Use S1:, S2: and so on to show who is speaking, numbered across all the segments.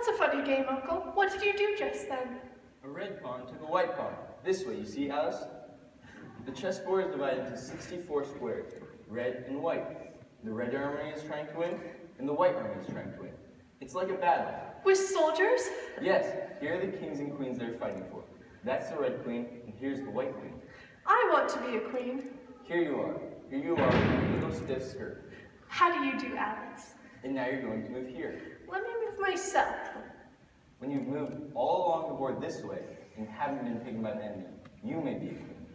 S1: That's a funny game, Uncle. What did you do just then?
S2: A red pawn took a white pawn. This way, you see, Alice? The chessboard is divided into 64 squares, red and white. The red army is trying to win, and the white army is trying to win. It's like a battle.
S1: With soldiers?
S2: Yes, here are the kings and queens they're fighting for. That's the red queen, and here's the white queen.
S1: I want to be a queen.
S2: Here you are. Here you are with a little stiff skirt.
S1: How do you do, Alice?
S2: And now you're going to move here.
S1: Let me move myself.
S2: When you've moved all along the board this way, and haven't been taken by the enemy, you may be a queen.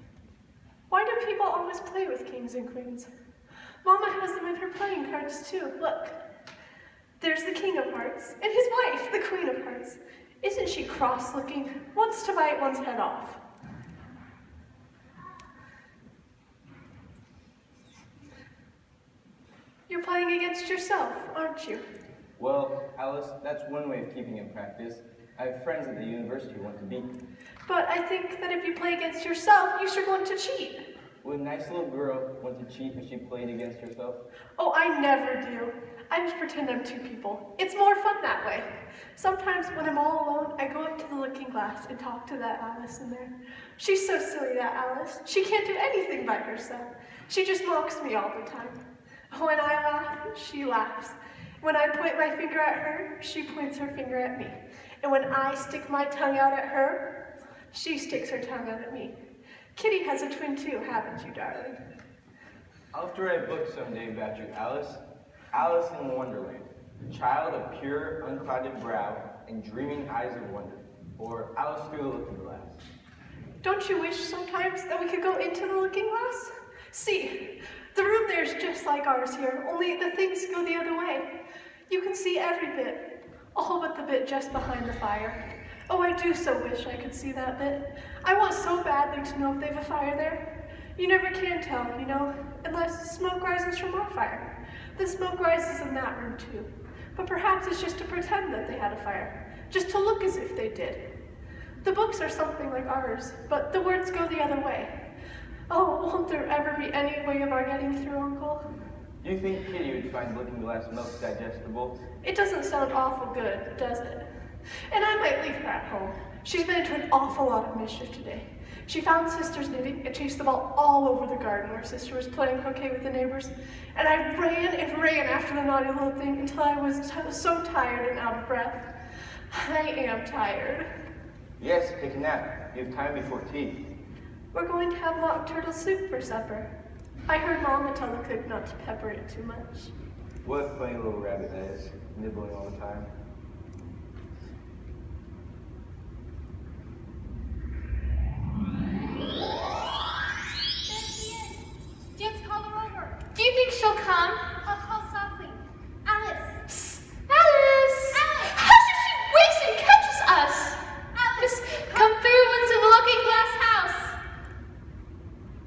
S1: Why do people always play with kings and queens? Mama has them in her playing cards too. Look. There's the king of hearts, and his wife, the queen of hearts. Isn't she cross-looking? Wants to bite one's head off. You're playing against yourself, aren't you?
S2: Well, Alice, that's one way of keeping in practice. I have friends at the university who want to beat me.
S1: But I think that if you play against yourself, you should want to cheat.
S2: Would a nice little girl want to cheat if she played against herself?
S1: Oh, I never do. I just pretend I'm two people. It's more fun that way. Sometimes when I'm all alone, I go up to the looking glass and talk to that Alice in there. She's so silly, that Alice. She can't do anything by herself. She just mocks me all the time. When I laugh, she laughs. When I point my finger at her, she points her finger at me. And when I stick my tongue out at her, she sticks her tongue out at me. Kitty has a twin too, haven't you, darling?
S2: I'll have to write a book someday about you, Alice. Alice in Wonderland, the child of pure, unclouded brow and dreaming eyes of wonder. Or Alice through the looking glass.
S1: Don't you wish sometimes that we could go into the looking glass? See, the room there is just like ours here, only the things go the other way. You can see every bit, all but the bit just behind the fire. Oh, I do so wish I could see that bit. I want so badly to know if they've a fire there. You never can tell, you know, unless smoke rises from our fire. The smoke rises in that room too. But perhaps it's just to pretend that they had a fire, just to look as if they did. The books are something like ours, but the words go the other way. Oh, won't there ever be any way of our getting through, Uncle?
S2: Do you think Kitty would find looking glass milk digestible?
S1: It doesn't sound awful good, does it? And I might leave her at home. She's been into an awful lot of mischief today. She found Sister's knitting and chased the ball all over the garden where Sister was playing croquet with the neighbors. And I ran and ran after the naughty little thing until I was so tired and out of breath. I am tired.
S2: Yes, take a nap. You have time before tea.
S1: We're going to have mock turtle soup for supper. I heard Mama tell the cook not to pepper it too much.
S2: What a funny little rabbit that is, nibbling all the time.
S3: Just call her over.
S4: Do you think she'll come?
S3: I'll call softly. Alice!
S4: Psst. Alice!
S3: Alice!
S4: How should she wait and catches us?
S3: Alice!
S4: Come through into the looking glass house.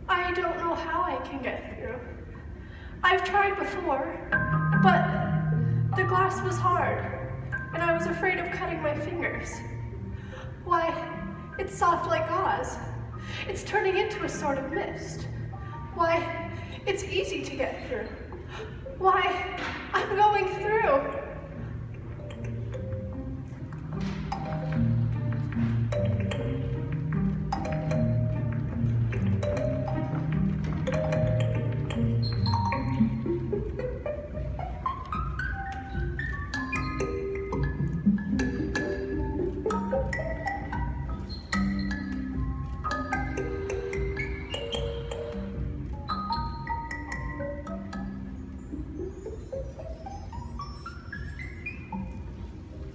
S1: I don't know how I can get through. I've tried before, but the glass was hard, and I was afraid of cutting my fingers. Why, it's soft like gauze. It's turning into a sort of mist. Why, it's easy to get through. Why, I'm going through.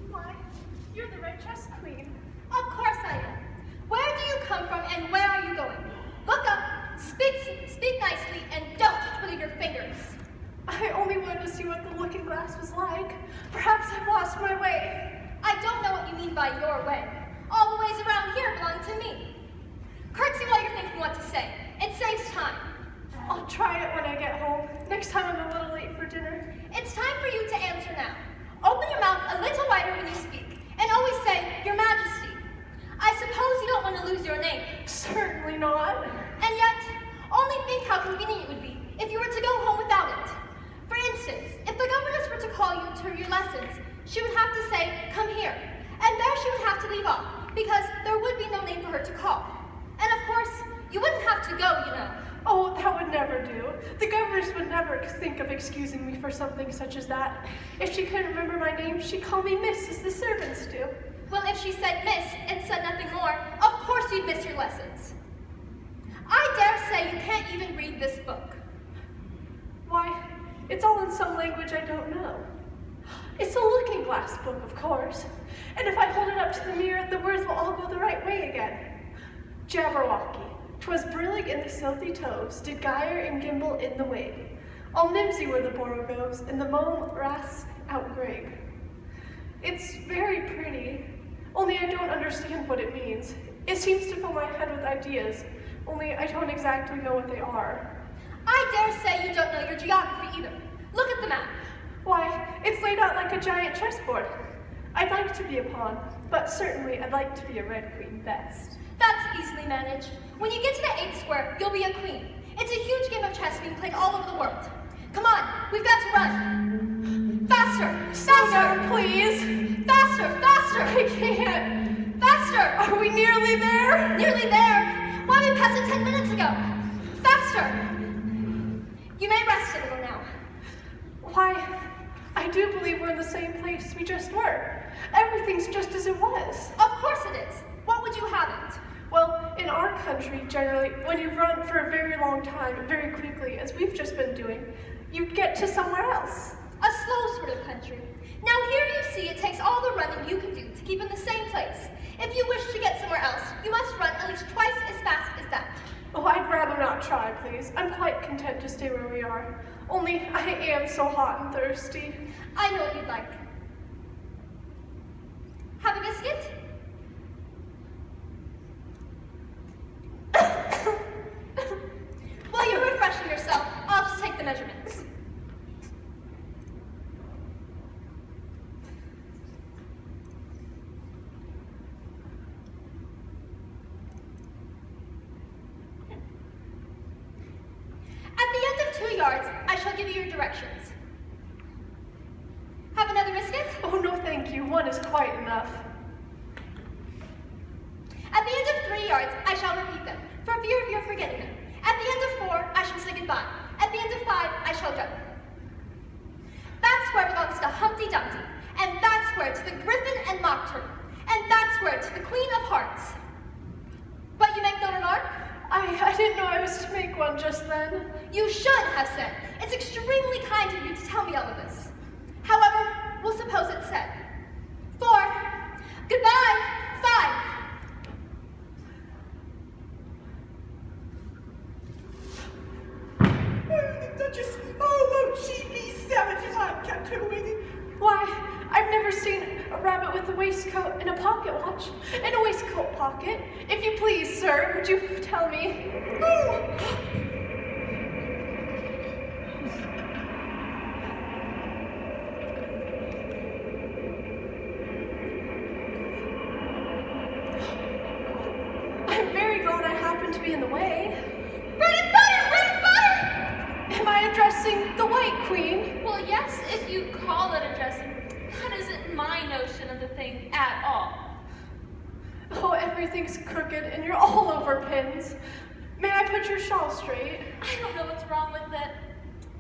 S1: Why, you're the red chess queen.
S3: Of course I am. Where do you come from and where are you going? Look up, speak nicely, and don't twiddle your fingers.
S1: I only wanted to see what the looking glass was like. Perhaps I've lost my way.
S3: I don't know what you mean by your way. All the ways around here belong to me. Curtsy while you're thinking what to say. It saves time.
S1: I'll try it when I get home. Next time I'm a little late for dinner.
S3: It's time for you to answer now. Open your mouth a little wider when you speak, and always say, Your Majesty. I suppose you don't want to lose your name.
S1: Certainly not.
S3: And yet, only think how convenient it would be if you were to go home without it. For instance, if the governess were to call you to your lessons, she would have to to say, come here. And there she would have to leave off, because there would be no name for her to call. And of course, you wouldn't have to go, you know.
S1: Oh, that would never do. The governess would never think of excusing me for something such as that. If she couldn't remember my name, she'd call me Miss, as the servants do.
S3: Well, if she said miss and said nothing more, of course you'd miss your lessons. I dare say you can't even read this book.
S1: Why, it's all in some language I don't know. It's a looking glass book, of course. And if I hold it up to the mirror, the words will all go the right way again. Jabberwocky. 'Twas brillig in the silthy toves, did gyre and gimble in the wave. All nimsy were the borogoves, and the mome ras outgrig. It's very pretty, only I don't understand what it means. It seems to fill my head with ideas, only I don't exactly know what they are.
S3: I dare say you don't know your geography either. Look at the map.
S1: Why, it's laid out like a giant chessboard. I'd like to be a pawn, but certainly I'd like to be a red queen best.
S3: That's easily managed. When you get to the 8th square, you'll be a queen. It's a huge game of chess being played all over the world. Come on, we've got to run. Faster, faster,
S1: Please.
S3: faster, faster,
S1: I can't.
S3: faster.
S1: Are we nearly there?
S3: Nearly there. Why, we passed it 10 minutes ago. Faster. You may rest a little now.
S1: Why, I do believe we're in the same place we just were. Everything's just as it was.
S3: Of course it is. What would you have it?
S1: Well, in our country, generally, when you run for a very long time, very quickly, as we've just been doing, you get to somewhere else.
S3: A slow sort of country. Now here you see it takes all the running you can do to keep in the same place. If you wish to get somewhere else, you must run at least twice as fast as that.
S1: Oh, I'd rather not try, please. I'm quite content to stay where we are. Only I am so hot and thirsty.
S3: I know what you'd like. Have a biscuit? While you're refreshing yourself, I'll just take the measurements. At the end of 2 yards, I shall give you your directions. Have another biscuit?
S1: Oh, no thank you. One is quite enough.
S3: At the end of 3 yards, I shall repeat them, for fear of your forgetting them. At the end of 4, I shall say goodbye. At the end of 5, I shall go. That square belongs to Humpty Dumpty, and that square to the Griffin and Mock Turtle, and that square to the Queen of Hearts. But you make no remark?
S1: I didn't know I was to make one just then.
S3: You should have said. It's extremely kind of you to tell me all of this. However, we'll suppose it's said. 4. Goodbye. 5.
S5: Duchess, oh, won't she be savage if I've kept her waiting?
S1: Why, I've never seen a rabbit with a waistcoat and a pocket watch and a waistcoat pocket. If you please, sir, would you tell me?
S5: Oh!
S1: I'm very glad I happened to be in the way.
S3: Bread and butter! Bread and butter!
S1: Am I addressing the White Queen?
S4: Well, yes, if you call it addressing. That isn't my notion of the thing at all.
S1: Oh, everything's crooked and you're all over pins. May I put your shawl straight?
S4: I don't know what's wrong with it.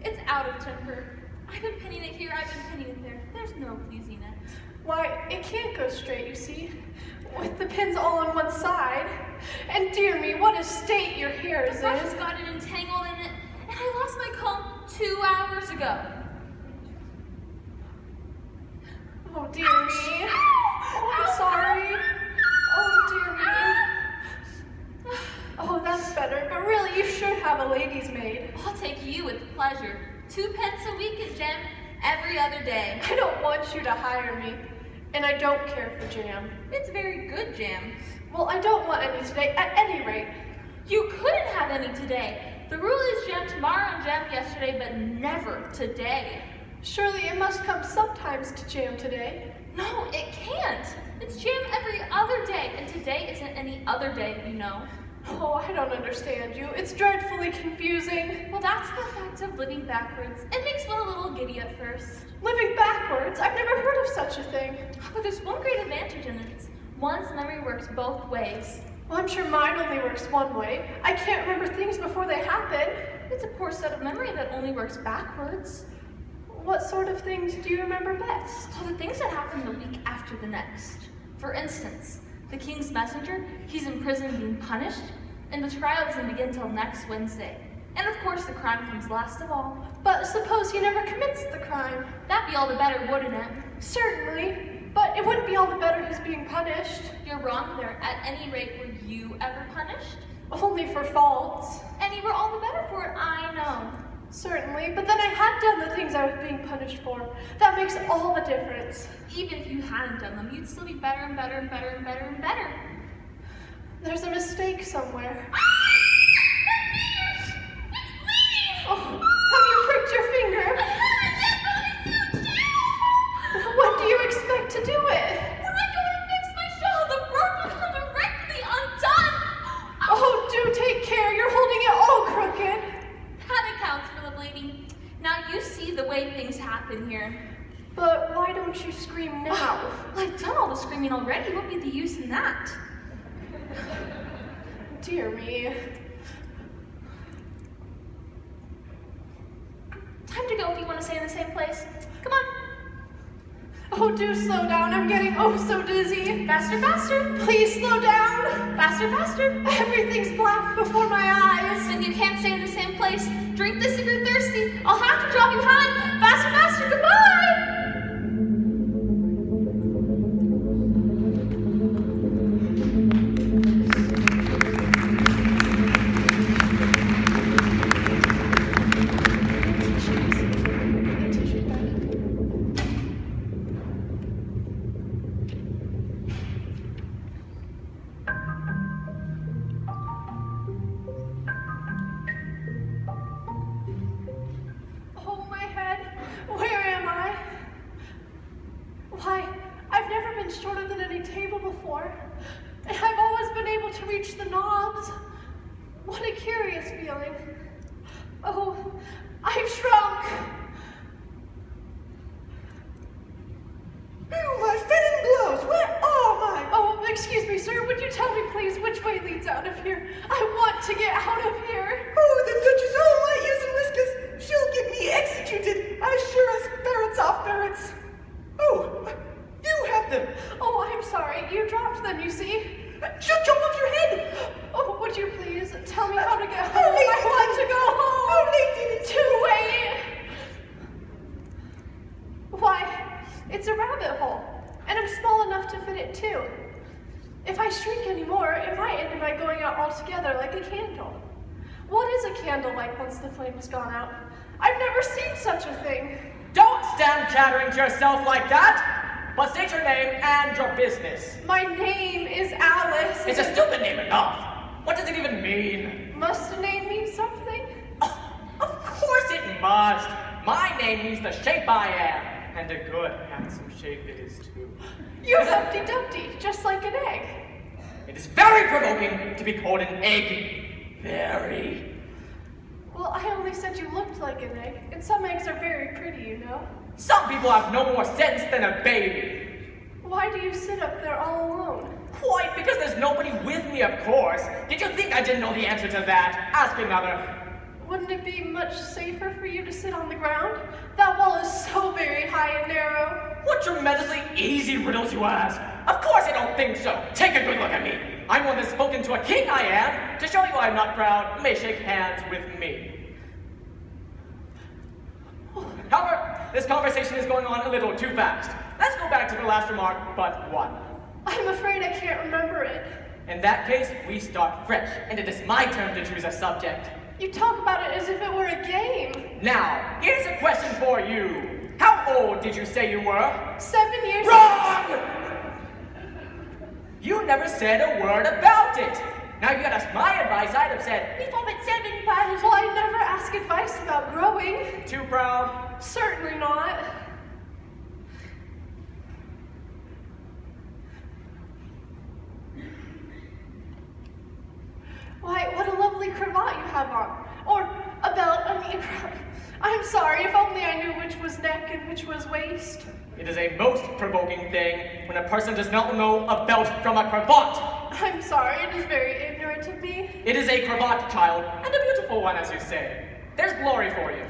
S4: It's out of temper. I've been pinning it here, I've been pinning it there. There's no pleasing it.
S1: Why, it can't go straight, you see, with the pins all on one side. And dear me, what a state your hair is
S4: The brush has
S1: in.
S4: gotten entangled in it, and I lost my comb 2 hours ago.
S1: Oh, dear me. Oh, I'm sorry. Oh, dear me. Oh, that's better, but really, you should have a lady's maid.
S4: I'll take you with pleasure. 2 pence a week and jam every other day.
S1: I don't want you to hire me, and I don't care for jam.
S4: It's very good jam.
S1: Well, I don't want any today, at any rate.
S4: You couldn't have any today. The rule is jam tomorrow and jam yesterday, but never today.
S1: Surely it must come sometimes to jam today.
S4: No, it can't. It's jam every other day, and today isn't any other day, you know.
S1: Oh, I don't understand you. It's dreadfully confusing.
S4: Well, that's the fact of living backwards. It makes one a little giddy at first.
S1: Living backwards? I've never heard of such a thing.
S4: But there's one great advantage in it. One's memory works both ways.
S1: Well, I'm sure mine only works one way. I can't remember things before they happen.
S4: It's a poor set of memory that only works backwards.
S1: What sort of things do you remember best?
S4: So the things that happen the week after the next. For instance, the king's messenger, he's in prison being punished, and the trial doesn't begin till next Wednesday. And of course the crime comes last of all.
S1: But suppose he never commits the crime.
S4: That'd be all the better, wouldn't it?
S1: Certainly, but it wouldn't be all the better he's being punished.
S4: You're wrong there. At any rate, were you ever punished?
S1: Only for faults.
S4: And you were all the better for it, I know.
S1: Certainly, but then I had done the things I was being punished for. That makes all the difference.
S4: Even if you hadn't done them, you'd still be better and better and better and better and better.
S1: There's a mistake somewhere. Oh, have you pricked your finger? When do you expect to do it?
S4: When I go to fix my shawl, the rope will come directly undone.
S1: Oh, do take care. You're holding it all crooked.
S4: That accounts for the bleeding. Now you see the way things happen here.
S1: But why don't you scream now?
S4: I've done all the screaming already. What would be the use in that?
S1: Dear me.
S4: Time to go if you want to stay in the same place. Come on.
S1: Oh, do slow down. I'm getting so dizzy.
S4: Faster, faster.
S1: Please slow down.
S4: Faster, faster.
S1: Everything's black before my eyes.
S4: Then you can't stay in the same place. Drink this if you're thirsty. I'll have to drop you behind. Faster, faster. Goodbye.
S1: Oh, my head. Where am I? Why, I've never been shorter than any table before. And I've always been able to reach the knobs. What a curious feeling. Oh, I've shrunk.
S5: Oh, my fitting blows! Where am I?
S1: Oh, excuse me, sir. Would you tell me, please, which way leads out of here? I want to get out of here.
S5: Oh, the Duchess, oh, my ears and whiskers! She'll get me executed, as sure as ferrets are ferrets. Oh, you have them.
S1: Oh, I'm sorry. You dropped them, you see.
S5: She'll jump off your head.
S1: Oh, would you please tell me how to get home?
S5: How late
S1: I want to go home.
S5: How late did it?
S1: Too late. Why, it's a rabbit hole, and I'm small enough to fit it too. If I shrink anymore, it might end by going out altogether like a candle. What is a candle like once the flame has gone out? I've never seen such a thing.
S6: Don't stand chattering to yourself like that! But state your name and your business.
S1: My name is Alice.
S6: It's a stupid name enough. What does it even mean?
S1: Must a name mean something?
S6: Oh, of course it must. My name means the shape I am. And a good, handsome shape it is too.
S1: You're Humpty Dumpty, just like an egg.
S6: It is very provoking to be called an egg. Very.
S1: Well, I only said you looked like an egg, and some eggs are very pretty, you know.
S6: Some people have no more sense than a baby.
S1: Why do you sit up there all alone?
S6: Quite, because there's nobody with me, of course. Did you think I didn't know the answer to that? Ask another.
S1: Wouldn't it be much safer for you to sit on the ground? That wall is so very high and narrow.
S6: What tremendously easy riddles you ask. Of course I don't think so. Take a good look at me. I'm one that's spoken to a king, I am. To show you I'm not proud, you may shake hands with me. However, this conversation is going on a little too fast. Let's go back to the last remark, but one.
S1: I'm afraid I can't remember it.
S6: In that case, we start fresh, and it is my turn to choose a subject.
S1: You talk about it as if it were a game.
S6: Now, here's a question for you. How old did you say you were?
S1: 7 years.
S6: Wrong! You never said a word about it. Now, if you had asked my advice, I'd have said, we form at 7 piles.
S1: Well, I never ask advice about growing.
S6: Too proud?
S1: Certainly not. deck and which was waste?
S6: It is a most provoking thing when a person does not know a belt from a cravat.
S1: I'm sorry, it is very ignorant of me.
S6: It is a cravat, child, and a beautiful one, as you say. There's glory for you.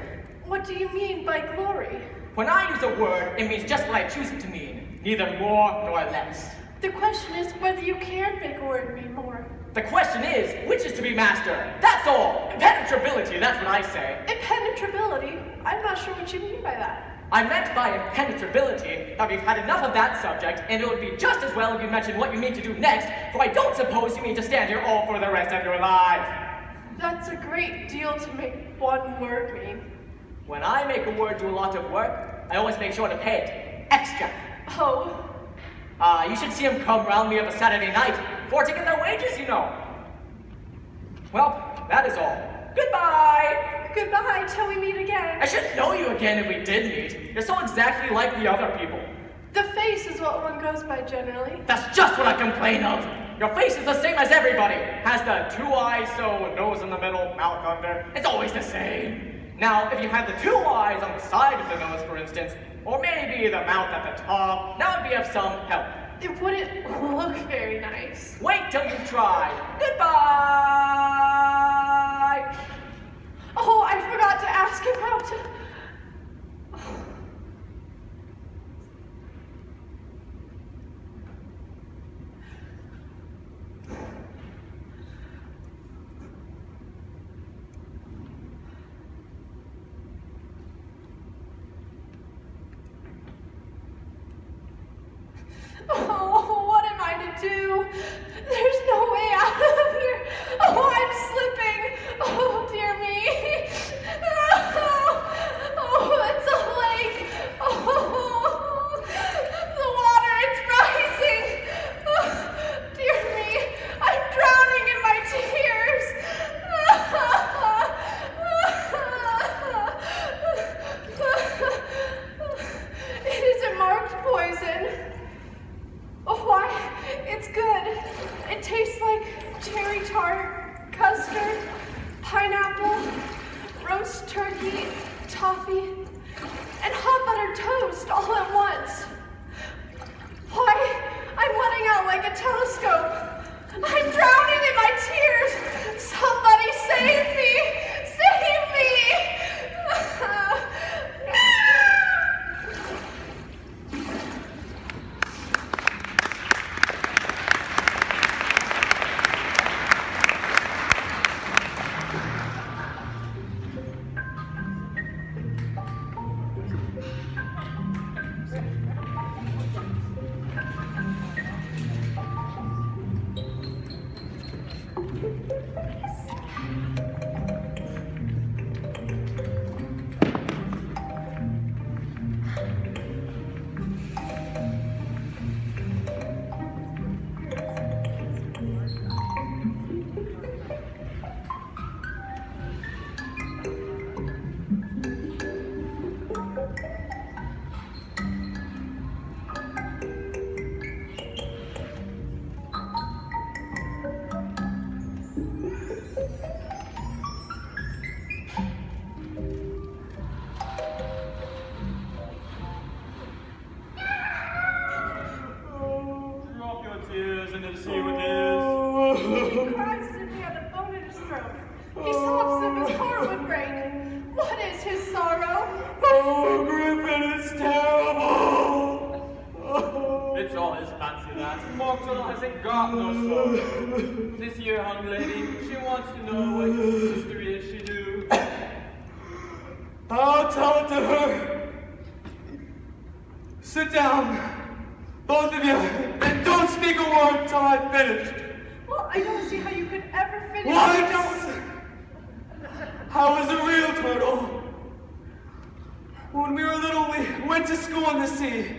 S1: What do you mean by glory?
S6: When I use a word, it means just what I choose it to mean, neither more nor less.
S1: The question is whether you can make a word mean more.
S6: The question is, which is to be master? That's all. Impenetrability, that's what I say.
S1: Impenetrability? I'm not sure what you mean by that.
S6: I meant by impenetrability that we've had enough of that subject, and it would be just as well if you mentioned what you mean to do next, for I don't suppose you mean to stand here all for the rest of your life.
S1: That's a great deal to make one word mean.
S6: When I make a word do a lot of work, I always make sure to pay it extra.
S1: Oh.
S6: You should see them come round me of a Saturday night for to get their wages, you know. Well, that is all. Goodbye!
S1: Goodbye till we meet again.
S6: I should know you again if we did meet. You're so exactly like the other people.
S1: The face is what one goes by generally.
S6: That's just what I complain of. Your face is the same as everybody. Has the 2 eyes, so nose in the middle, mouth under. It's always the same. Now, if you had the 2 eyes on the side of the nose, for instance, or maybe the mouth at the top, that would be of some help.
S1: It wouldn't look very nice.
S6: Wait till you've tried. Goodbye!
S1: Oh, I forgot to ask him how to... Oh, what am I to do? There's no way out of here. Oh, I'm slipping. Oh, dear me. Oh, it's a lake. Oh, the water, it's rising. Oh, dear me, I'm drowning in my tears. It isn't marked poison. Oh, why? It's good. It tastes like cherry tart, custard, pineapple, roast turkey, toffee, and hot buttered toast all at once. Why? I'm letting out like a telescope. I'm drowning in my tears. Somebody save me! Save me!
S2: This here young lady, she wants to know what history is she do.
S5: I'll tell it to her. Sit down, both of you, and don't speak a word till I've finished.
S1: Well, I don't see how you could ever finish.
S5: What? I was a real turtle. When we were little, we went to school in the sea.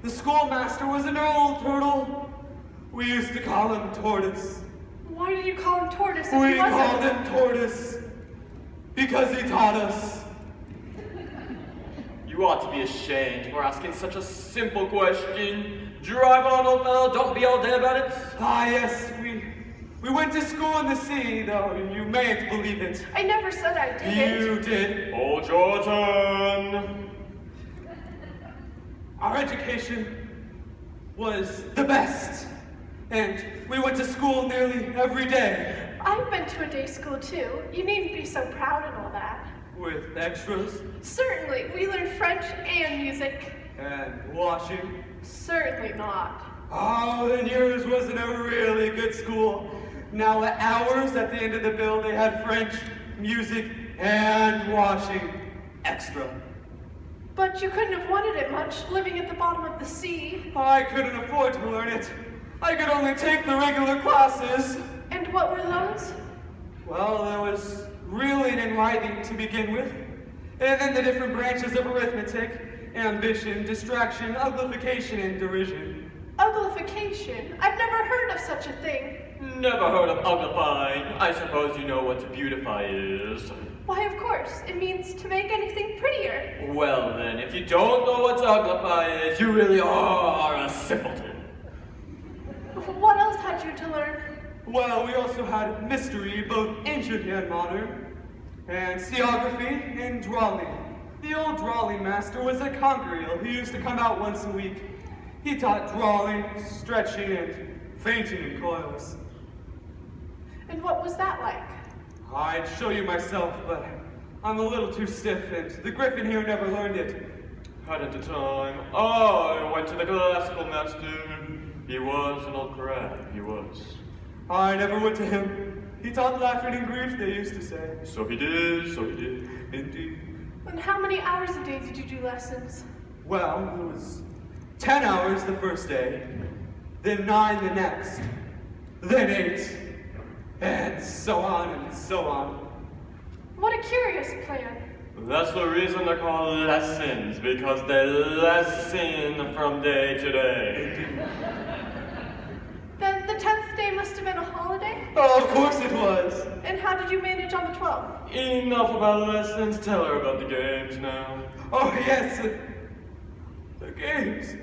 S5: The schoolmaster was an old turtle. We used to call him Tortoise.
S1: Why did you call him Tortoise if
S5: We
S1: he wasn't?
S5: called him Tortoise because he taught us.
S2: You ought to be ashamed for asking such a simple question. Drive on, old fellow, don't be all day about it.
S5: Ah, yes, we went to school in the sea, though you mayn't believe it.
S1: I never said I didn't.
S5: You did.
S2: Hold your turn.
S5: our education was the best. And we went to school nearly every day.
S1: I've been to a day school too. You needn't be so proud and all that.
S5: With extras
S1: Certainly, we learned French and music.
S5: and washing.
S1: Certainly not.
S5: Oh, then yours wasn't a really good school. Now at hours at the end of the bill, they had French, music, and washing extra.
S1: But you couldn't have wanted it much, living at the bottom of the sea.
S5: I couldn't afford to learn it. I could only take the regular classes.
S1: And what were those?
S5: Well, there was reeling and writing to begin with, and then the different branches of arithmetic, ambition, distraction, uglification, and derision.
S1: Uglification? I've never heard of such a thing.
S2: Never heard of uglifying. I suppose you know what to beautify is.
S1: Why, of course. It means to make anything prettier.
S2: Well then, if you don't know what to uglify is, you really are a simpleton.
S1: What else had you to learn?
S5: Well, we also had mystery, both ancient and modern, and seography and drawing. The old drawing master was a conqueror who used to come out once a week. He taught drawing, stretching, and fainting in coils.
S1: And what was that like?
S5: I'd show you myself, but I'm a little too stiff, and the griffin here never learned it.
S2: At the time, I went to the classical master. He was an old crab, he was.
S5: I never went to him. He taught laughing and grief, they used to say.
S2: So he did,
S5: Indeed.
S1: And how many hours a day did you do lessons?
S5: Well, it was 10 hours the first day, then 9 the next, then 8, and so on and so on.
S1: What a curious plan.
S2: That's the reason they're called lessons, because they lessen from day to day.
S1: Then the 10th day must have been a holiday?
S5: Oh, of course it was.
S1: And how did you manage on the 12th?
S2: Enough about lessons, tell her about the games now.
S5: Oh, yes, the games.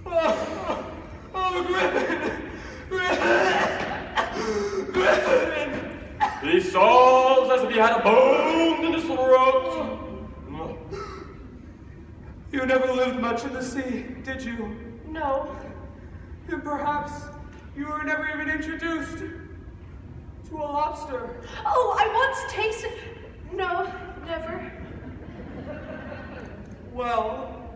S5: Oh, Griffin! Griffin!
S2: He sobs as if he had a bone in his throat.
S5: You never lived much in the sea, did you?
S1: No.
S5: And perhaps you were never even introduced to a lobster.
S1: Oh, I once tasted... No, never.
S5: Well,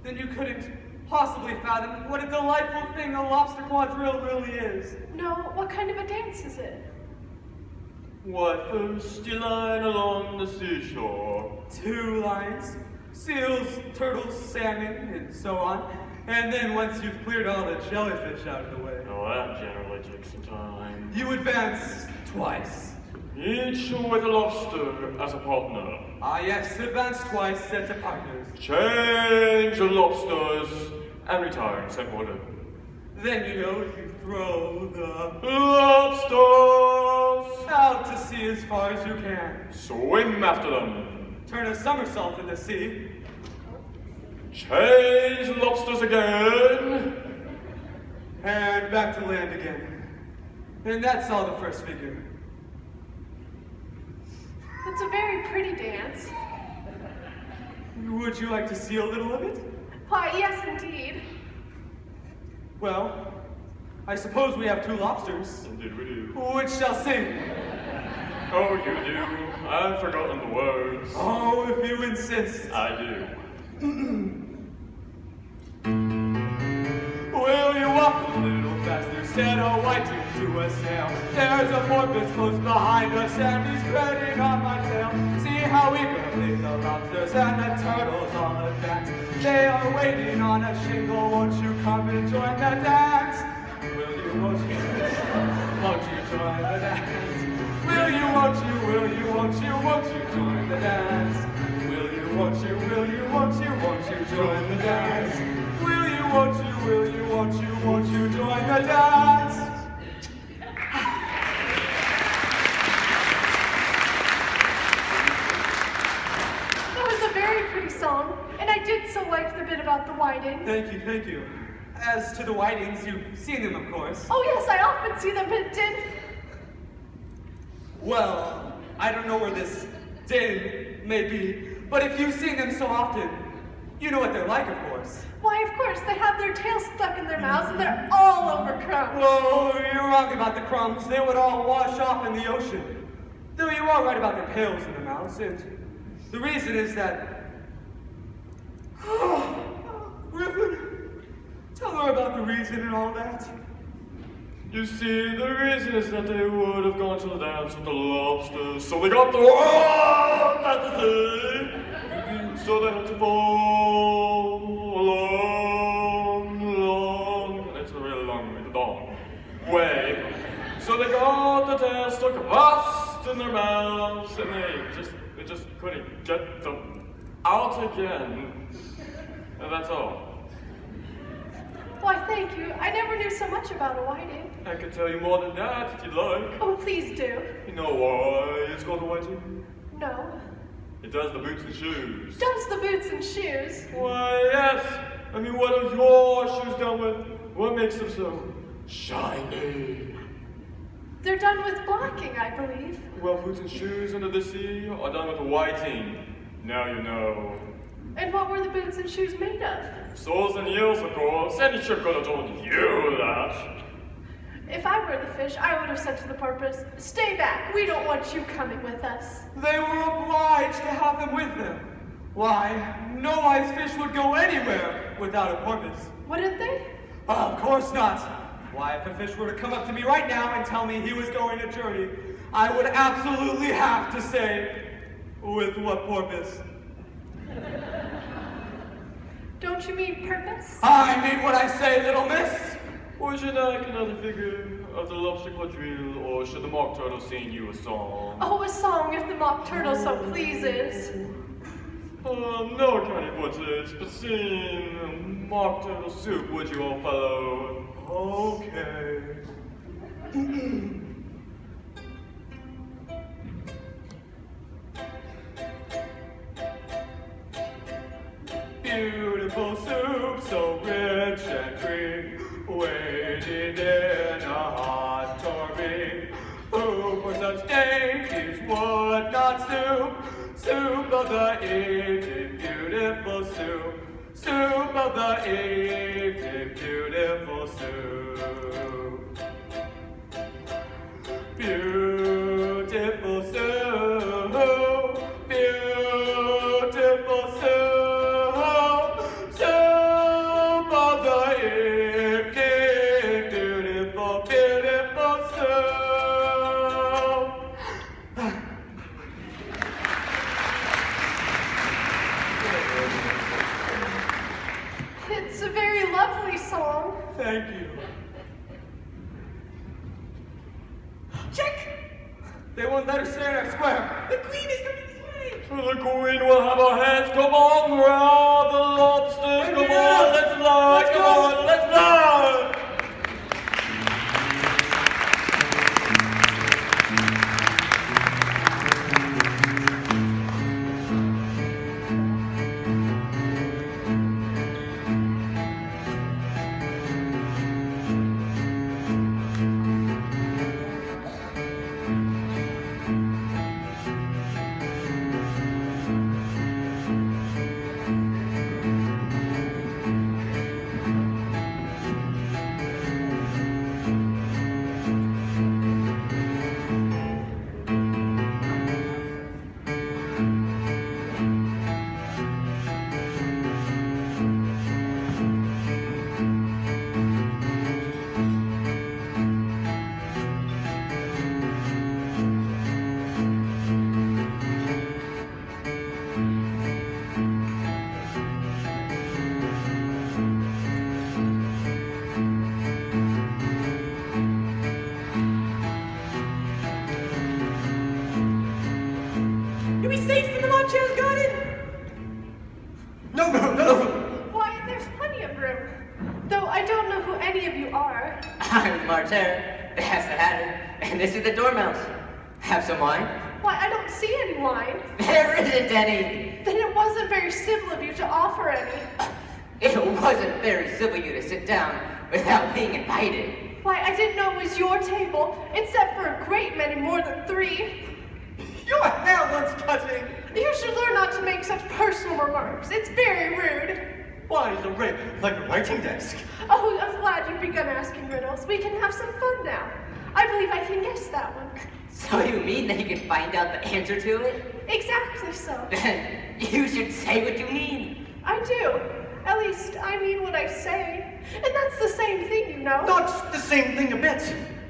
S5: then you couldn't possibly fathom what a delightful thing a lobster quadrille really is.
S1: No, what kind of a dance is it?
S2: Why, first you line along the seashore.
S5: 2 lines, seals, turtles, salmon, and so on. And then once you've cleared all the jellyfish out of the way,
S2: Oh, that generally takes some time.
S5: you advance twice.
S2: Each with a lobster as a partner.
S5: Ah yes, advance twice, set to partners.
S2: Change the lobsters and retire in same order.
S5: Then you throw the
S2: Lobsters!
S5: out to sea as far as you can.
S2: Swim after them.
S5: Turn a somersault in the sea.
S2: Change lobsters again.
S5: And back to land again. And that's all the first figure.
S1: It's a very pretty dance.
S5: Would you like to see a little of it?
S1: Why, yes, indeed.
S5: Well, I suppose we have 2 lobsters.
S2: Indeed we do.
S5: Which shall sing?
S2: Oh, you do. I've forgotten the words.
S5: Oh, if you insist.
S2: I do.
S5: Will you walk a little faster? Set a whiting to a sail. There's a porpoise close behind us, and he's treading on my tail. See how eagerly the lobsters and the turtles all advance. They are waiting on a shingle. Won't you come and join the dance? Will you, won't you, won't you join the dance? Will you, won't you, will you, won't you, won't you join the dance? Will you, won't you, will you, won't you, won't you join the dance? Will you, won't you, will you, won't you join the dance?
S1: That was a very pretty song, and I did so like the bit about the whiting.
S5: Thank you, thank you. As to the whitings, you've seen them, of course.
S1: Oh yes, I often see them, but did...
S5: Well, I don't know where this day may be, but if you've seen them so often, You know what they're like, of course.
S1: Why, of course, they have their tails stuck in their mouths and they're all over crumbs.
S5: Whoa, you're wrong about the crumbs. They would all wash off in the ocean. Though you are right about their tails in their mouths, and the reason is that... Griffin, tell her about the reason and all that.
S7: You see, the reason is that they would have gone to the dance with the lobsters, so they got the wrong that to say. So they had to fall it's a really long way. So they got the tail stuck fast in their mouths, and they just couldn't get them out again. And that's all.
S1: Why, thank you. I never knew so much about a whiting.
S7: I can tell you more than that if you'd like.
S1: Oh, please do.
S7: You know why it's called a whiting?
S1: No.
S7: It does the boots and shoes.
S1: Does the boots and shoes?
S7: Why, yes. I mean, what are your shoes done with? What makes them so shiny?
S1: They're done with blacking, I believe.
S7: Well, boots and shoes under the sea are done with whiting. Now you know.
S1: And what were the boots and shoes made of?
S7: Soles and heels, of course. Any ship could have told you that.
S1: If I were the fish, I would have said to the porpoise, "Stay back, we don't want you coming with us."
S5: They were obliged to have them with them. Why, no wise fish would go anywhere without a porpoise.
S1: Wouldn't they?
S5: Of course not. Why, if a fish were to come up to me right now and tell me he was going a journey, I would absolutely have to say, with what porpoise?
S1: Don't you mean purpose?
S5: I mean what I say, little miss.
S7: Would you like another figure of the lobster quadrille, or should the mock turtle sing you a song?
S1: Oh, a song if the mock turtle so pleases.
S7: No county portraits, but sing mock turtle soup, would you, old fellow?
S5: Okay. Beautiful soup, so rich and cream, waiting in a hot tureen. Who for such dainties would not soup? Soup of the evening, beautiful soup. Soup of the evening, beautiful soup. Beautiful soup, beautiful soup. Soup of the evening, beautiful, beautiful soup.
S1: It's a very lovely song.
S5: Thank you. Check! They won't let us stay in our square. The queen is coming this way.
S7: The queen will have her hands. Come on, grab the lobsters. Come on, let's fly. Come on, let's fly.
S1: Why, there's plenty of room. Though I don't know who any of you are.
S8: I'm Martyr, that's the Hatter, and this is the Dormouse. Have some wine?
S1: Why, I don't see any wine.
S8: There isn't any.
S1: Then it wasn't very civil of you to offer any.
S8: It wasn't very civil of you to sit down without being invited.
S1: Why, I didn't know it was your table. It's set for a great many more than 3.
S5: Your hair wants cutting.
S1: You should learn not to make such personal remarks. It's very rude.
S5: Why is a raven like a writing desk?
S1: Oh, I'm glad you've begun asking riddles. We can have some fun now. I believe I can guess that one.
S8: So you mean that you can find out the answer to it?
S1: Exactly so.
S8: Then you should say what you mean.
S1: I do. At least, I mean what I say. And that's the same thing, you know.
S5: Not the same thing a bit.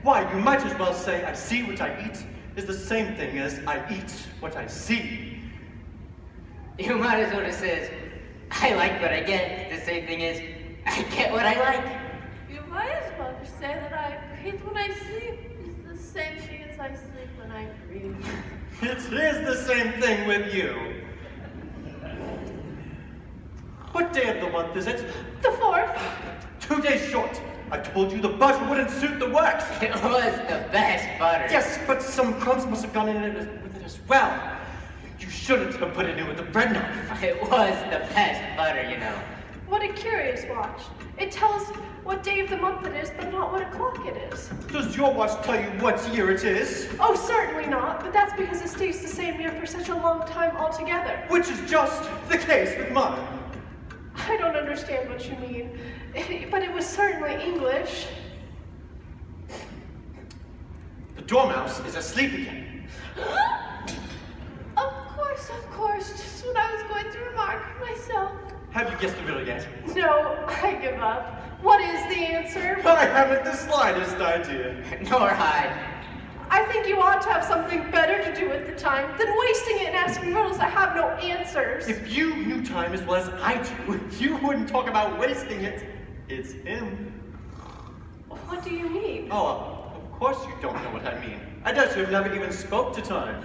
S5: Why, you might as well say I see what I eat is the same thing as I eat what I see.
S8: You might as well just say, I like what I get. The same thing is, I get what I like.
S4: You might as well just say that I breathe when I sleep. It's the same thing as I sleep when I breathe.
S5: It is the same thing with you. What day of the month is it?
S1: The 4th.
S5: 2 days short. I told you the butter wouldn't suit the works.
S8: It was the best butter.
S5: Yes, but some crumbs must have gone in it with it as well. You shouldn't have put it in with the bread knife.
S8: It was the best butter, you know.
S1: What a curious watch. It tells what day of the month it is, but not what o'clock it is.
S5: Does your watch tell you what year it is?
S1: Oh, certainly not, but that's because it stays the same year for such a long time altogether.
S5: Which is just the case with mine.
S1: I don't understand what you mean, but it was certainly English.
S5: The dormouse is asleep again.
S4: Of course, just what I was going to remark myself.
S5: Have you guessed the riddle yet?
S1: No, I give up. What is the answer?
S5: I haven't the slightest idea.
S8: Nor I.
S1: I think you ought to have something better to do at the time than wasting it and asking riddles that have no answers.
S5: If you knew time as well as I do, you wouldn't talk about wasting it. It's him.
S1: What do you mean?
S5: Oh, of course you don't know what I mean. I doubt you have never even spoke to time.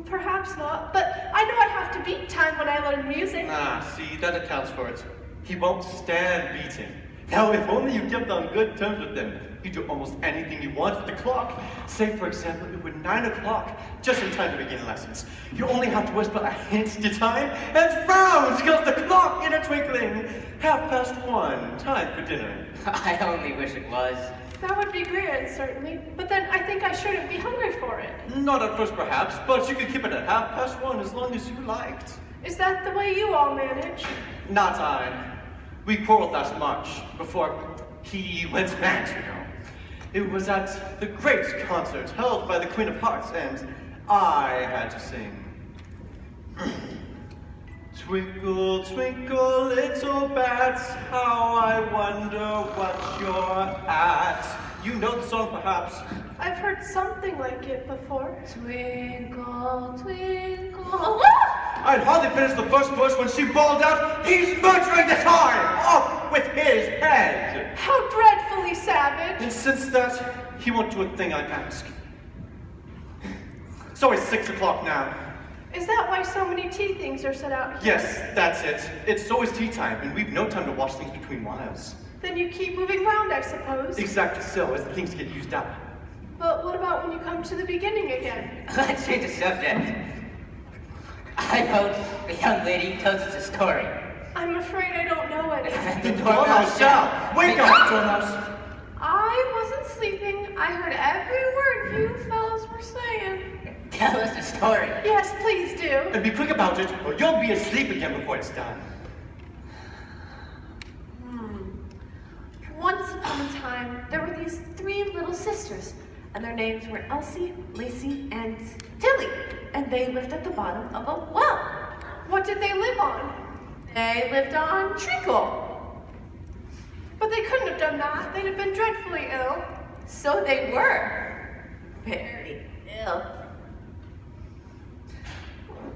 S1: Perhaps not, but I know I have to beat time when I learn music.
S5: Ah, see, that accounts for it. He won't stand beating. Now, if only you kept on good terms with him, he'd do almost anything you want with the clock. Say, for example, it would 9 o'clock, just in time to begin lessons. You only have to whisper a hint to time, and round goes the clock in a twinkling. 1:30, time for dinner.
S8: I only wish it was.
S1: That would be grand, certainly, but then I think I shouldn't be hungry for it.
S5: Not at first, perhaps, but you could keep it at 1:30 as long as you liked.
S1: Is that the way you all manage?
S5: Not I. We quarreled last March, before he went mad, you know. It was at the great concert held by the Queen of Hearts, and I had to sing. Twinkle, twinkle, little bats, how I wonder what you're at. You know the song, perhaps.
S1: I've heard something like it before.
S4: Twinkle, twinkle.
S5: I'd hardly finished the first verse when she bawled out, "He's murdering the time! Off with his head!"
S1: How dreadfully savage!
S5: And since that, he won't do a thing I ask. So it's 6 o'clock now.
S1: Is that why so many tea things are set out here?
S5: Yes, that's it. It's always tea time, and we've no time to wash things between whiles.
S1: Then you keep moving round, I suppose.
S5: Exactly so, as the things get used up.
S1: But what about when you come to the beginning again?
S8: Let's change the subject. I vote the young lady tells us a story.
S1: I'm afraid I don't know any.
S8: The dormouse
S5: shall. Wake up, dormouse.
S4: I wasn't sleeping. I heard every word you fellows were saying.
S8: Tell us a story.
S1: Yes, please do.
S5: And be quick about it, or you'll be asleep again before it's done.
S4: Once upon a time, there were these 3 little sisters, and their names were Elsie, Lacey, and Tilly, and they lived at the bottom of a well.
S1: What did they live on?
S4: They lived on treacle.
S1: But they couldn't have done that. They'd have been dreadfully ill.
S4: So they were very ill.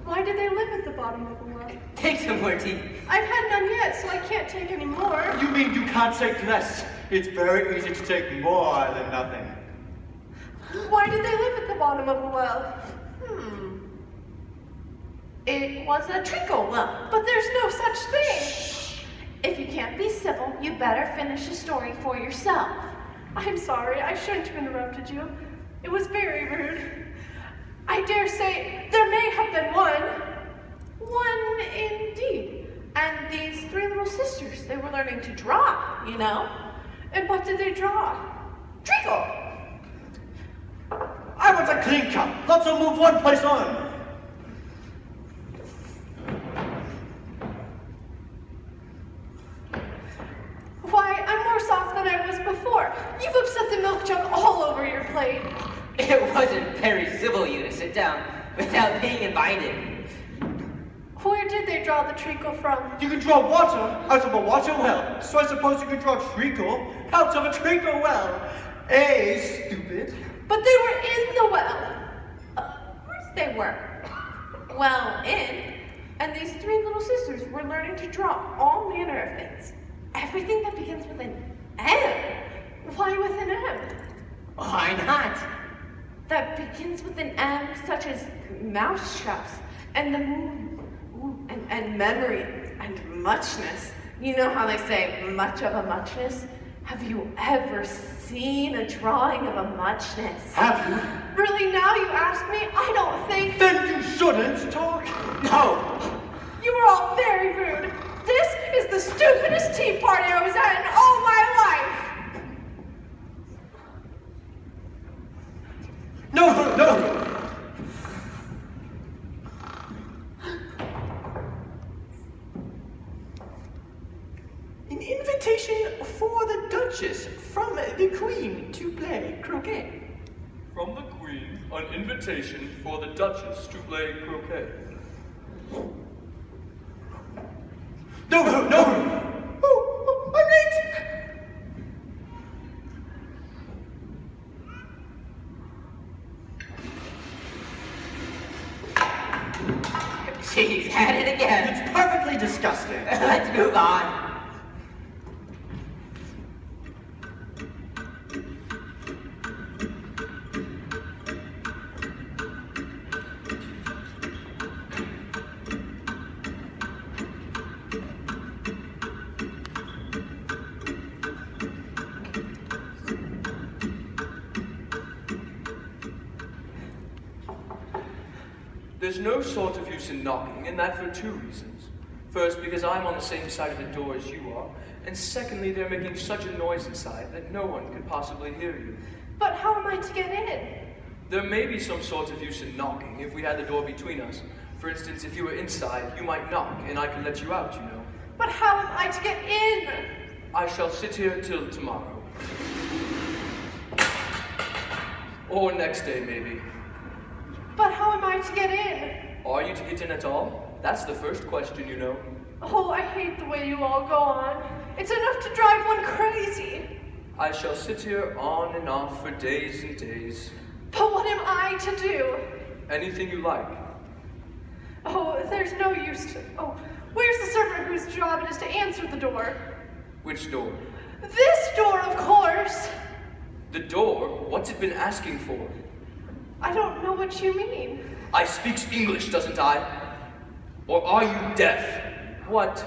S1: Why did they live at the bottom of a well?
S8: Take some more tea.
S1: I've had none yet, so I can't take any more.
S5: You mean you can't take less? It's very easy to take more than nothing.
S1: Why did they live at the bottom of a well?
S4: It was a treacle well.
S1: But there's no such thing.
S4: If you can't be civil, you better finish the story for yourself.
S1: I'm sorry, I shouldn't have interrupted you. It was very rude. I dare say there may have been one.
S4: One indeed. And these 3 little sisters, they were learning to draw, you know.
S1: And what did they draw?
S4: Treacle.
S5: I want a clean cut. Let's all move one place on.
S1: You've upset the milk jug all over your plate.
S8: It wasn't very civil of you to sit down without being invited.
S1: Where did they draw the treacle from?
S5: You can draw water out of a water well, so I suppose you can draw treacle out of a treacle well. Stupid.
S1: But they were in the well.
S9: Of course they were. Well, in. And these three little sisters were learning to draw all manner of things. Everything that begins with an M.
S1: Why with an M?
S8: Why not?
S9: That begins with an M, such as mouse traps, and the moon, and memory, and muchness. You know how they say much of a muchness? Have you ever seen a drawing of a muchness?
S5: Have you?
S1: Really, now you ask me? I don't think.
S5: Then you shouldn't talk.
S8: No!
S1: You were all very rude. This is the stupidest tea party I was at in all my life.
S5: No! An invitation for the Duchess from the Queen to play croquet.
S7: From the Queen, an invitation for the Duchess to play croquet.
S5: No! Oh, I'm late!
S8: She's had it again.
S5: It's perfectly disgusting.
S8: Let's move on.
S2: There's no sort of use in knocking, and that for two reasons. First, because I'm on the same side of the door as you are, and secondly, they're making such a noise inside that no one could possibly hear you.
S1: But how am I to get in?
S2: There may be some sort of use in knocking if we had the door between us. For instance, if you were inside, you might knock, and I could let you out, you know.
S1: But how am I to get in?
S2: I shall sit here till tomorrow. Or next day, maybe.
S1: But how am I to get in?
S2: Are you to get in at all? That's the first question, you know.
S1: Oh, I hate the way you all go on. It's enough to drive one crazy.
S2: I shall sit here on and off for days and days.
S1: But what am I to do?
S2: Anything you like.
S1: Oh, there's no use to... Oh, where's the servant whose job it is to answer the door?
S2: Which door?
S1: This door, of course.
S2: The door? What's it been asking for?
S1: I don't know what you mean.
S2: I speaks English, doesn't I? Or are you deaf? What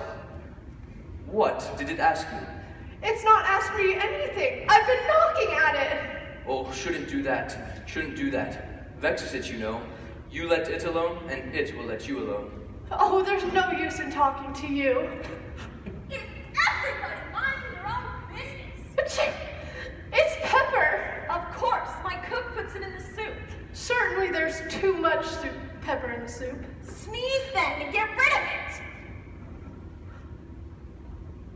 S2: did it ask you?
S1: It's not asked me anything. I've been knocking at it.
S2: Oh, shouldn't do that. Shouldn't do that. Vexes it, you know. You let it alone, and it will let you alone.
S1: Oh, there's no use in talking to you.
S3: Is everybody minding their own business?
S1: It's pepper.
S3: Of course, my cook puts it in the soup.
S1: Certainly there's too much pepper in the soup.
S3: Sneeze then and get rid of it.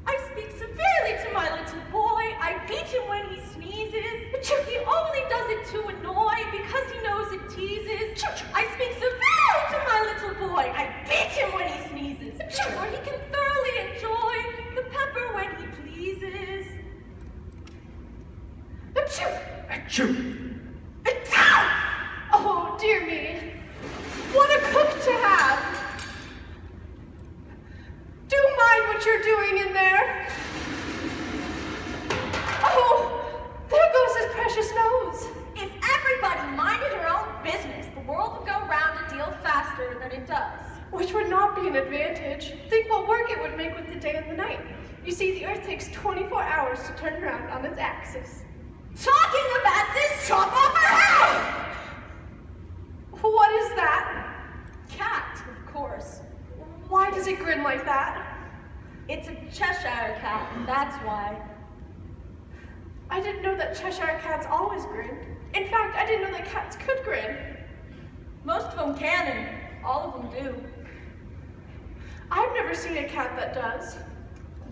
S3: I speak severely to my little boy. I beat him when he sneezes. He only does it to annoy because he knows it teases. I speak severely to my little boy. I beat him when he sneezes. For he can thoroughly enjoy the pepper when he pleases.
S2: Achoo!
S1: Oh, dear me. What a cook to have. Do mind what you're doing in there. Oh, there goes his precious nose.
S3: If everybody minded her own business, the world would go round a deal faster than it does.
S1: Which would not be an advantage. Think what work it would make with the day and the night. You see, the Earth takes 24 hours to turn around on its axis.
S3: Talking about this, chop off her head!
S1: What is that?
S3: Cat, of course.
S1: Why does it grin like that?
S3: It's a Cheshire cat, and that's why.
S1: I didn't know that Cheshire cats always grinned. In fact, I didn't know that cats could grin.
S3: Most of them can, and all of them do.
S1: I've never seen a cat that does.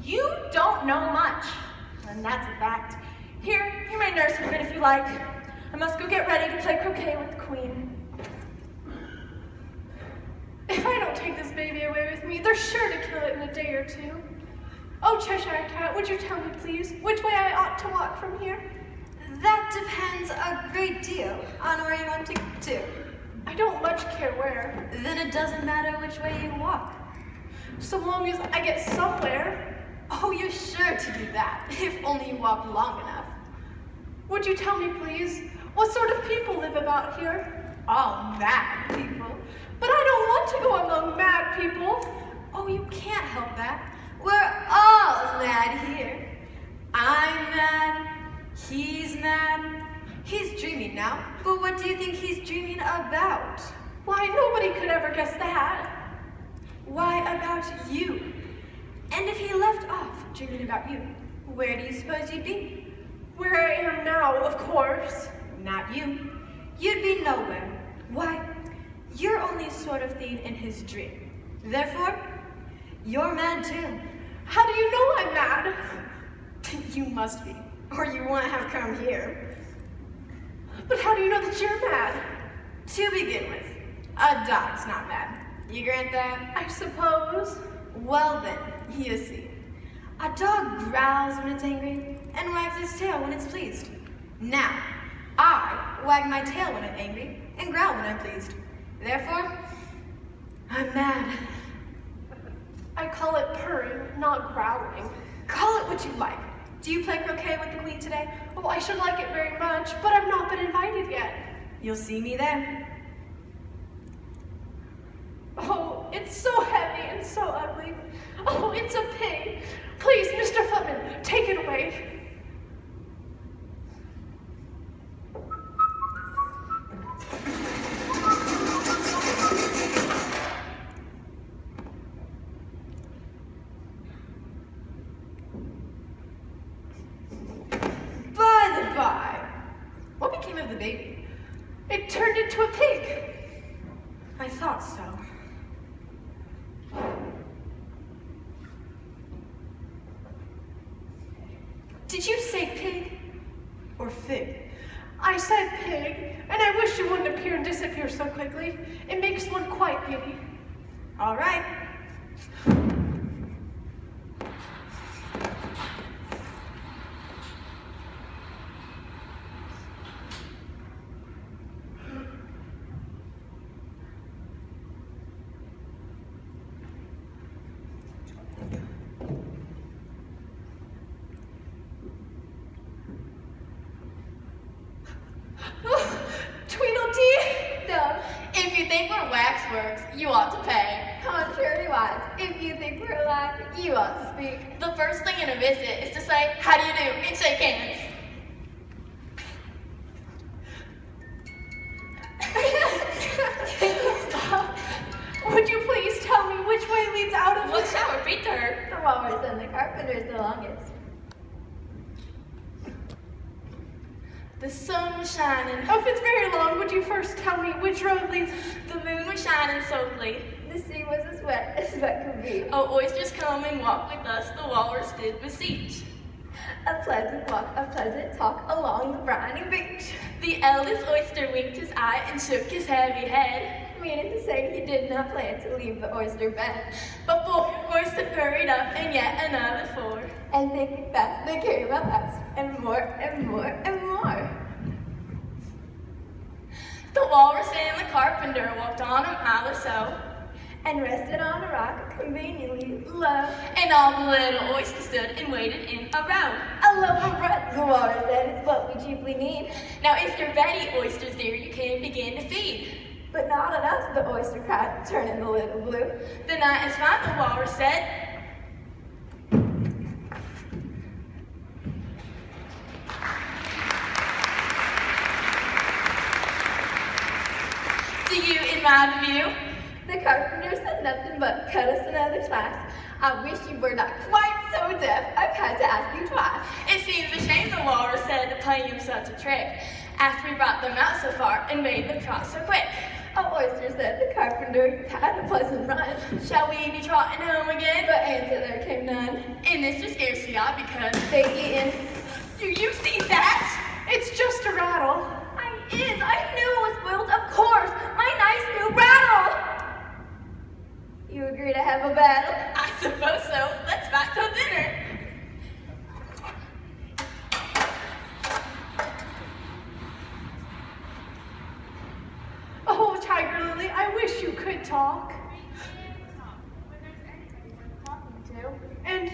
S3: You don't know much, and that's a fact.
S10: Here, you may nurse a bit if you like. I must go get ready to play croquet with the queen.
S1: If I don't take this baby away with me, they're sure to kill it in a day or two. Oh, Cheshire Cat, would you tell me, please, which way I ought to walk from here?
S3: That depends a great deal on where you want to get to.
S1: I don't much care where.
S3: Then it doesn't matter which way you walk.
S1: So long as I get somewhere.
S9: Oh, you're sure to do that, if only you walk long enough.
S1: Would you tell me, please, what sort of people live about here?
S9: All mad people.
S1: But I don't want to go among mad people.
S9: Oh, you can't help that.
S3: We're all mad here.
S9: I'm mad. He's mad. He's dreaming now.
S3: But what do you think he's dreaming about?
S1: Why, nobody could ever guess that.
S9: Why about you?
S3: And if he left off dreaming about you, where do you suppose you'd be?
S1: Where I am now, of course.
S9: Not you.
S3: You'd be nowhere. Why, you're only a sort of thing in his dream. Therefore, you're mad too.
S1: How do you know I'm mad?
S9: You must be, or you wouldn't have come here.
S1: But how do you know that you're mad?
S9: To begin with, a dog's not mad. You grant that?
S1: I suppose.
S9: Well then, you see.
S3: A dog growls when it's angry and wags its tail when it's pleased. Now, I wag my tail when I'm angry and growl when I'm pleased. Therefore, I'm mad.
S1: I call it purring, not growling.
S9: Call it what you like. Do you play croquet with the queen today?
S1: Oh, I should like it very much, but I've not been invited yet.
S9: You'll see me there.
S1: Oh, it's so heavy and so ugly. Oh, it's a pig. Please, Mr. Footman, take it away.
S9: By the by, what became of the baby?
S1: It turned into a pig.
S9: I thought so. Did you say pig or fig?
S1: I said pig, and I wish you wouldn't appear and disappear so quickly. It makes one quite giddy.
S9: All right.
S1: Tweedledee!
S3: No,
S10: If you think we're waxworks, you ought to pay.
S3: contrariwise, if you think we're alive, you ought to speak.
S10: The first thing in a visit is to say, how do you do, and shake hands.
S1: Would you please tell me which way leads out of
S10: What shall repeat to her?
S3: The walrus and the carpenter's the longest.
S10: The sun was shining.
S1: Oh, if it's very long, would you first tell me which road leads?
S10: The moon was shining softly.
S3: The sea was as wet as wet could be.
S10: Oh, oysters come and walk with us, the walrus did beseech.
S3: A pleasant walk, a pleasant talk along the briny beach.
S10: The eldest oyster winked his eye and shook his heavy head.
S3: Meaning to say he did not plan to leave the oyster bed.
S10: But four oyster hurried up and yet another four.
S3: And thick and fast they came at last, and more and more and more.
S10: The walrus and the carpenter walked on a mile or so,
S3: And rested on a rock conveniently low.
S10: and all the little oysters stood and waited in a row.
S3: A loaf of bread, the walrus said, is what we chiefly need.
S10: Now if you're ready, oysters dear, you can begin to feed.
S3: But not on us, the oyster cried, turning the little blue.
S10: The night is fine, the walrus said. Do you admire the view?
S3: The carpenter said nothing but cut us another slice. I wish you were not quite so deaf. I've had to ask you twice.
S10: It seems a shame the walrus said to play him such a trick, after we brought them out so far and made them trot so quick.
S3: Oh, oyster said the carpenter, you've had a pleasant run.
S10: Shall we be trotting home again?
S3: But answer there came none.
S10: And Mr. Scarcely because
S3: They eaten.
S10: do you see that?
S1: talk? And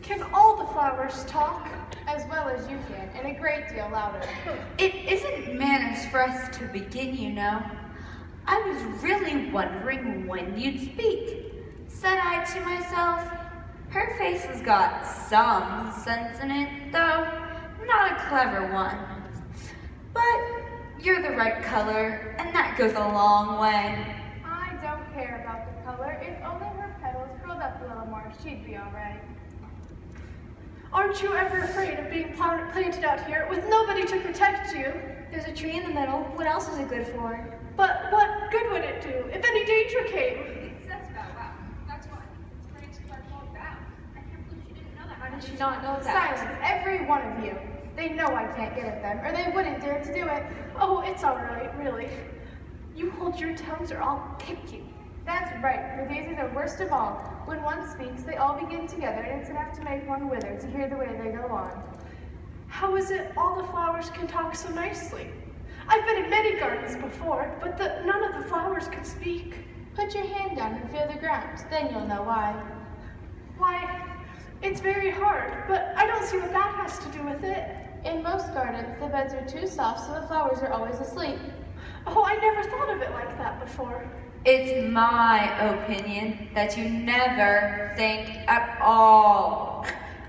S1: can all the flowers talk?
S11: As well as you can, and a great deal louder.
S12: It isn't manners for us to begin, you know. I was really wondering when you'd speak. Said I to myself, her face has got some sense in it, though not a clever one. But you're the right color, and that goes a long way.
S11: I don't care about the color. If only her petals curled up a little more, she'd be all right.
S1: Aren't you ever afraid of being planted out here with nobody to protect you?
S13: There's a tree in the middle. What else is it good for?
S1: But what good would it do if any danger came?
S3: That's why. Branches are called bough. I can't believe she didn't know that.
S11: How did she not know that? Silence, every one of you. They know I can't get at them, or they wouldn't dare to do it.
S1: Oh, it's all right, really. You hold your tongues or I'll pick you.
S11: That's right. The daisies are worst of all. When one speaks, they all begin together, and it's enough to make one wither to hear the way they go on.
S1: How is it all the flowers can talk so nicely? I've been in many gardens before, but none of the flowers could speak.
S11: Put your hand down and feel the ground, then you'll know why.
S1: Why, it's very hard, but I don't see what that has to do with it.
S11: In most gardens, the beds are too soft, so the flowers are always asleep.
S1: Oh, I never thought of it like that before.
S12: It's my opinion that you never think at all.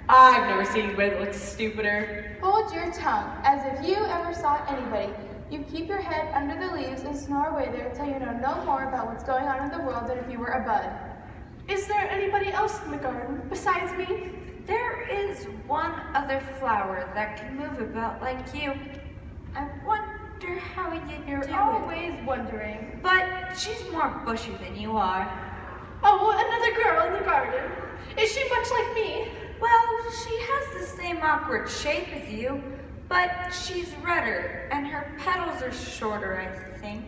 S6: I've never seen anybody that looks stupider.
S11: Hold your tongue, as if you ever saw anybody. You keep your head under the leaves and snore away there until you know no more about what's going on in the world than if you were a bud.
S1: Is there anybody else in the garden besides me?
S12: There is one other flower that can move about like you. I wonder how you do
S11: You're
S12: it.
S11: always wondering.
S12: But she's more bushy than you are.
S1: Oh, another girl in the garden. Is she much like me?
S12: Well, she has the same awkward shape as you, but she's redder, and her petals are shorter, I think.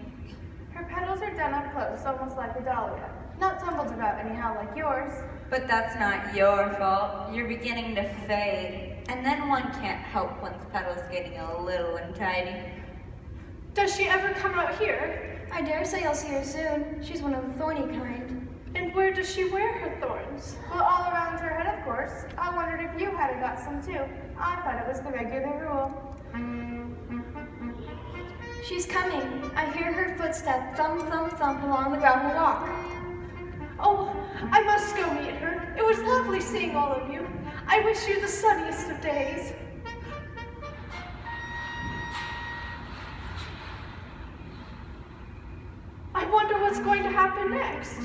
S11: Her petals are done up close, almost like a dahlia. Not tumbled about anyhow like yours.
S12: But that's not your fault. You're beginning to fade, and then one can't help one's petals getting a little untidy.
S1: Does she ever come out here?
S13: I dare say I'll see her soon. She's one of the thorny kind.
S1: And where does she wear her thorns?
S11: Well, all around her head, of course. I wondered if you hadn't got some too. I thought it was the regular rule.
S13: She's coming. I hear her footstep thump, thump, thump along the gravel walk.
S1: Oh, I must go meet her. It was lovely seeing all of you. I wish you the sunniest of days. I wonder what's going to happen next.